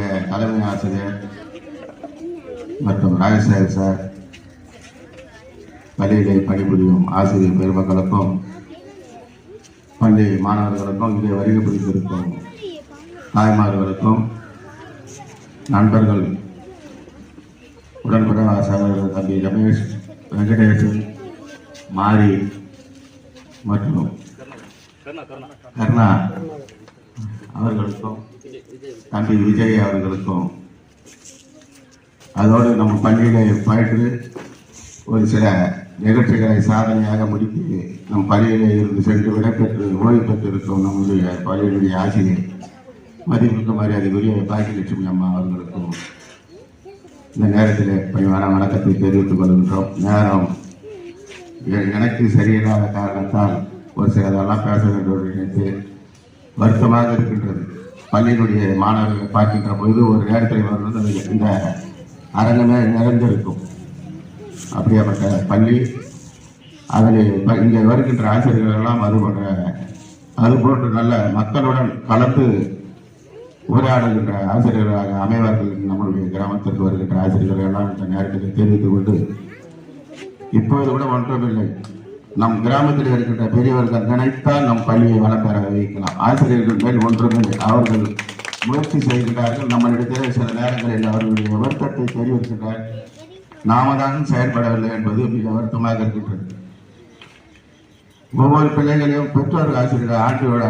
பள்ளியினுடைய தலைமை ஆசிரியர் மற்றும் ராஜசேகர் சார், பள்ளியிலே பணிபுரியும் ஆசிரியர் பெருமக்களுக்கும் பள்ளி மாணவர்களுக்கும் இங்கே வருகை புரிந்திருக்கும் தாய்மார்களுக்கும் நண்பர்கள் உடன்பிறவா சகோதரர் தம்பி ரமேஷ், வெங்கடேசன், மாரி மற்றும் கர்ணா அவர்களுக்கும் தம்பி விஜய் அவர்களுக்கும், அதோடு நம்ம பள்ளியிலே பயின்று ஒரு சில நிகழ்ச்சிகளை சாதனையாக முடித்து நம் பள்ளியிலே இருந்து சென்று விடைபெற்று ஓய்வு பெற்றிருக்கும் நம்முடைய பள்ளியினுடைய ஆசிரியர் மதிப்புக்கு மரியாதைக்குரிய பாக்கியலட்சுமி அம்மா அவர்களுக்கும் இந்த நேரத்தில் பணிவான வணக்கத்தை தெரிவித்துக் கொள்கின்றோம். நேரம் எனக்கு சரியில்லாத காரணத்தால் ஒரு சிலதெல்லாம் பேச வேண்டும் நினைத்து வருத்தமாக இருக்கின்றது. பள்ளியினுடைய மாணவர்களை பார்க்கின்ற பொழுது ஒரு நேரத்தில் வருவது இந்த அரங்கமே நிறைந்திருக்கும். அப்படியாப்பட்ட பள்ளி, அதில் இங்கே வருகின்ற ஆசிரியர்கள் எல்லாம் அதுபோன்று நல்ல மக்களுடன் கலந்து உரையாடுகின்ற ஆசிரியர்களாக அமைவார்கள். நம்முடைய கிராமத்திற்கு வருகின்ற ஆசிரியர்கள் எல்லாம் இந்த நேரத்தில் தெரிவித்துக் கொண்டு, இப்போது கூட ஒன்றுமில்லை, நம் கிராமத்தில் இருக்கின்ற பெரியவர்கள் நினைத்தால் நம் பள்ளியை வளம் பெற வைக்கலாம். ஆசிரியர்கள் மேல் ஒன்றுமில்லை, அவர்கள் முயற்சி செய்கின்றார்கள். நம்மளிடத்திலே சில நேரங்களில் அவர்களுடைய வருத்தத்தை தெரிவிக்கின்றார். நாம தான் செயல்படவில்லை என்பது மிக வருத்தமாக இருக்கின்றது. ஒவ்வொரு பிள்ளைகளையும் பெற்றோர் ஆசிரியர்கள் ஆண்டு விழா